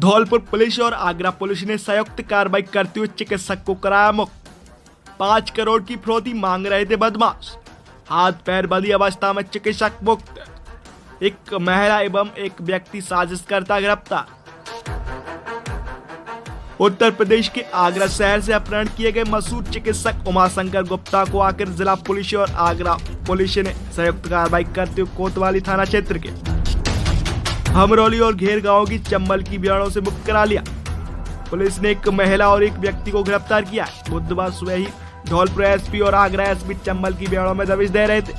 Dholpur police और Agra police ने संयुक्त कार्रवाई करते हुए चिकित्सक को कराया मुक्त। 5 करोड़ की फिरौती मांग रहे थे बदमाश, हाथ पैर बंधी अवस्था में चिकित्सक मुक्त। एक महिला एवं एक व्यक्ति साजिश करता गिरफ्तार। उत्तर प्रदेश के आगरा शहर से अपहरण किए गए मशहूर चिकित्सक उमाशंकर गुप्ता को आखिर जिला पुलिस और आगरा पुलिस ने संयुक्त कार्रवाई करते हुए कोतवाली थाना क्षेत्र के हमरौली और घेर गांव की चंबल की भीड़ों से मुक्त करा लिया। पुलिस ने एक महिला और एक व्यक्ति को गिरफ्तार किया। बुधवार सुबह ही धौलपुर एसपी और आगरा एसपी चंबल की भीड़ों में दबिश दे रहे थे।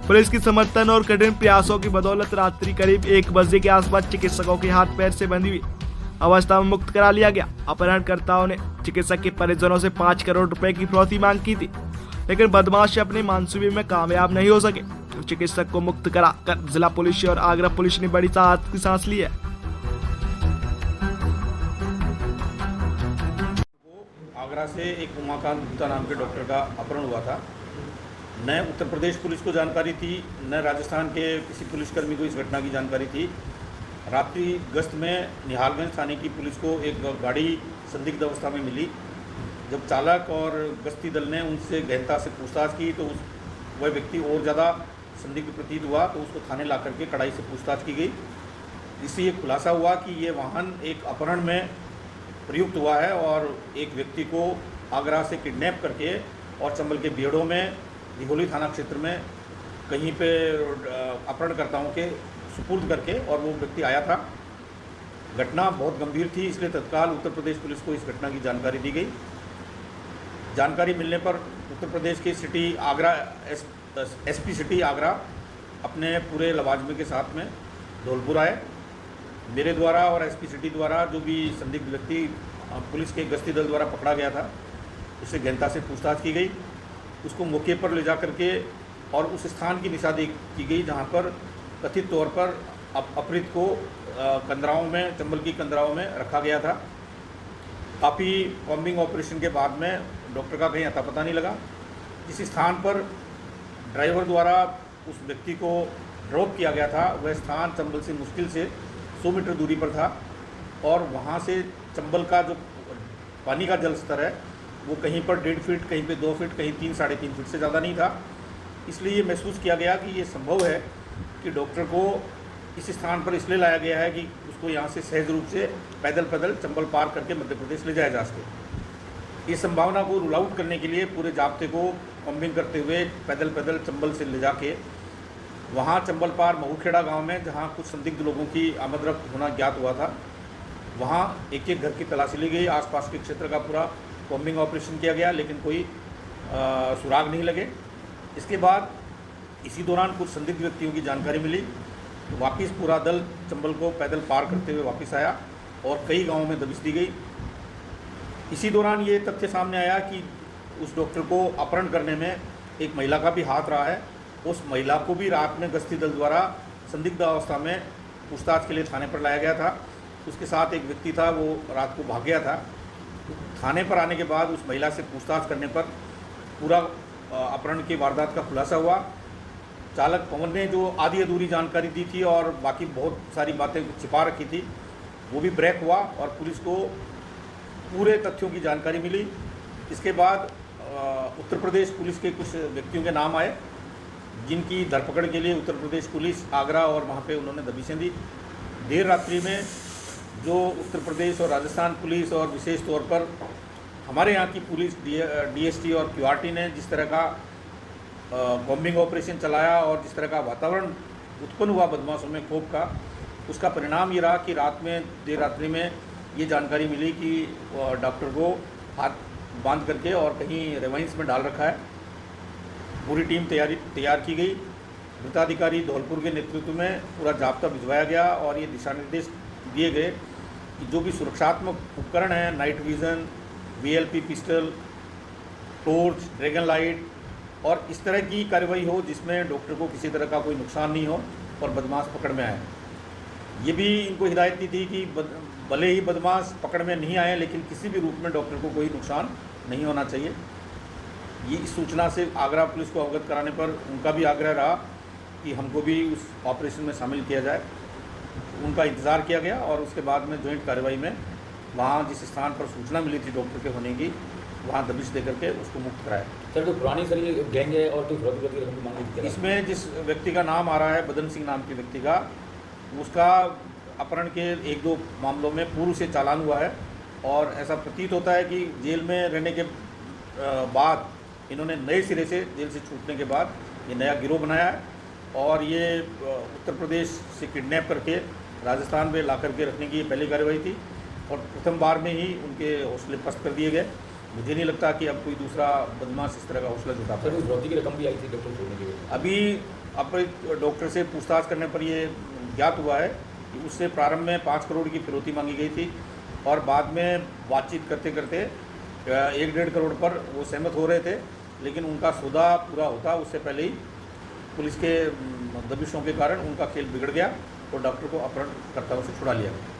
पुलिस की समर्थन और कठिन प्रयासों की बदौलत रात्रि करीब 1 बजे के आसपास चिकित्सकों के हाथ पैर से बंधी हुई अवस्था में मुक्त करा लिया गया। अपहरणकर्ताओं ने चिकित्सक के परिजनों से 5 करोड़ रुपए की फिरौती मांग की थी, लेकिन बदमाश अपने मंसूबे में कामयाब नहीं हो सके। तो चिकित्सक को मुक्त करा कर जिला पुलिस और आगरा पुलिस ने बड़ी राहत की सांस ली है। आगरा से एक उमाकांत गुप्ता नाम के डॉक्टर का अपहरण हुआ था। न उत्तर प्रदेश पुलिस को जानकारी थी, न राजस्थान के किसी पुलिसकर्मी को इस घटना की जानकारी थी। रात्रि गश्त में निहालगंज थाने की पुलिस को एक गाड़ी संदिग्ध अवस्था में मिली। जब चालक और गश्ती दल ने उनसे गहनता से पूछताछ की तो वह व्यक्ति और ज़्यादा संदिग्ध प्रतीत हुआ, तो उसको थाने ला करके कड़ाई से पूछताछ की गई। इससे ये खुलासा हुआ कि ये वाहन एक अपहरण में प्रयुक्त हुआ है और एक व्यक्ति को आगरा से किडनैप करके और चंबल के बेड़ों में दिघोली थाना क्षेत्र में कहीं पे अपहरणकर्ताओं के सुपुर्द करके और वो व्यक्ति आया था। घटना बहुत गंभीर थी, इसलिए तत्काल उत्तर प्रदेश पुलिस को इस घटना की जानकारी दी गई। जानकारी मिलने पर उत्तर प्रदेश की city Agra SP city Agra अपने पूरे लवाजमे के साथ में धौलपुर आए। मेरे द्वारा और एसपी सिटी द्वारा जो भी संदिग्ध व्यक्ति पुलिस के गश्ती दल द्वारा पकड़ा गया था, उससे गहनता से पूछताछ की गई। उसको मौके पर ले जा करके और उस स्थान की निशानी की गई जहाँ पर कथित तौर पर अपहृत को कंदराओं में, चंबल की कंदराओं में रखा गया था। काफ़ी कॉम्बिंग ऑपरेशन के बाद में डॉक्टर का कहीं अता पता नहीं लगा। जिस स्थान पर ड्राइवर द्वारा उस व्यक्ति को ड्रॉप किया गया था, वह स्थान चंबल से मुश्किल से 100 मीटर दूरी पर था और वहाँ से चंबल का जो पानी का जल स्तर है वो कहीं पर 1.5 फीट, कहीं पे 2 फीट, कहीं 3 साढ़े 3 फीट से ज़्यादा नहीं था। इसलिए ये महसूस किया गया कि ये संभव है कि डॉक्टर को इस स्थान पर इसलिए लाया गया है कि उसको यहाँ से सहज रूप से पैदल चंबल पार करके मध्य प्रदेश ले जाया जा सके। इस संभावना को रूल आउट करने के लिए पूरे जाब्ते को कॉम्बिंग करते हुए पैदल चंबल से ले जाके वहाँ चंबल पार महूखेड़ा गांव में, जहाँ कुछ संदिग्ध लोगों की आमदरफ्त होना ज्ञात हुआ था, वहाँ एक घर की तलाशी ली गई। आसपास के क्षेत्र का पूरा कॉम्बिंग ऑपरेशन किया गया, लेकिन कोई सुराग नहीं लगे। इसके बाद इसी दौरान कुछ संदिग्ध व्यक्तियों की जानकारी मिली, तो वापस पूरा दल चंबल को पैदल पार करते हुए वापस आया और कई गांवों में दबिश दी गई। इसी दौरान ये तथ्य सामने आया कि उस डॉक्टर को अपहरण करने में एक महिला का भी हाथ रहा है। उस महिला को भी रात में गश्ती दल द्वारा संदिग्ध अवस्था में पूछताछ के लिए थाने पर लाया गया था। उसके साथ एक व्यक्ति था, वो रात को भाग गया था। थाने पर आने के बाद उस महिला से पूछताछ करने पर पूरा अपहरण की वारदात का खुलासा हुआ। चालक पवन ने जो आधी अधूरी जानकारी दी थी और बाकी बहुत सारी बातें छिपा रखी थी, वो भी ब्रेक हुआ और पुलिस को पूरे तथ्यों की जानकारी मिली। इसके बाद उत्तर प्रदेश पुलिस के कुछ व्यक्तियों के नाम आए, जिनकी धरपकड़ के लिए उत्तर प्रदेश पुलिस आगरा और वहाँ पे उन्होंने दबिशें दी। देर रात्रि में जो उत्तर प्रदेश और राजस्थान पुलिस और विशेष तौर पर हमारे यहाँ की पुलिस डीएसटी और क्यूआरटी ने जिस तरह का कॉम्बिंग ऑपरेशन चलाया और जिस तरह का वातावरण उत्पन्न हुआ बदमाशों में खौफ का, उसका परिणाम ये रहा कि रात में देर रात्रि में ये जानकारी मिली कि डॉक्टर को हाथ बांध करके और कहीं रेवाइंस में डाल रखा है। पूरी टीम तैयार की गई। वृत्ताधिकारी धौलपुर के नेतृत्व में पूरा जाब्ता भिजवाया गया और ये दिशा निर्देश दिए गए कि जो भी सुरक्षात्मक उपकरण हैं, night vision, VLP pistol, torch, dragon light और इस तरह की कार्रवाई हो जिसमें डॉक्टर को किसी तरह का कोई नुकसान नहीं हो और बदमाश पकड़ में आए। ये भी इनको हिदायत दी थी कि भले ही बदमाश पकड़ में नहीं आए, लेकिन किसी भी रूप में डॉक्टर को कोई नुकसान नहीं होना चाहिए। ये इस सूचना से आगरा पुलिस को अवगत कराने पर उनका भी आग्रह रहा कि हमको भी उस ऑपरेशन में शामिल किया जाए। उनका इंतज़ार किया गया और उसके बाद में जॉइंट कार्रवाई में वहाँ जिस स्थान पर सूचना मिली थी डॉक्टर के होने की, वहाँ दबिश दे करके उसको मुक्त कराया। सर कोई पुरानी सर ये गैंग है और कोई फरोख्त की रकम की मांग की? इसमें जिस व्यक्ति का नाम आ रहा है बदन सिंह नाम के व्यक्ति का, उसका अपहरण के 1-2 मामलों में पूर्व से चालान हुआ है और ऐसा प्रतीत होता है कि जेल में रहने के बाद इन्होंने नए सिरे से जेल से छूटने के बाद ये नया गिरोह बनाया है और ये उत्तर प्रदेश से किडनैप करके राजस्थान में ला करके रखने की ये पहली कार्रवाई थी और प्रथम बार में ही उनके हौसले पस्त कर दिए गए। मुझे नहीं लगता कि अब कोई दूसरा बदमाश इस तरह का हौसला जुटा सर कोई फरोख्त की रकम भी आई थी डॉक्टर छोड़ने के लिए? अभी अपने डॉक्टर से पूछताछ करने पर ये ज्ञात हुआ है कि उससे प्रारंभ में 5 करोड़ की फिरौती मांगी गई थी और बाद में बातचीत करते करते 1-1.5 करोड़ पर वो सहमत हो रहे थे, लेकिन उनका सौदा पूरा होता उससे पहले ही पुलिस के दबिशों के कारण उनका खेल बिगड़ गया और डॉक्टर को अपहरणकर्ताओं से छुड़ा लिया गया।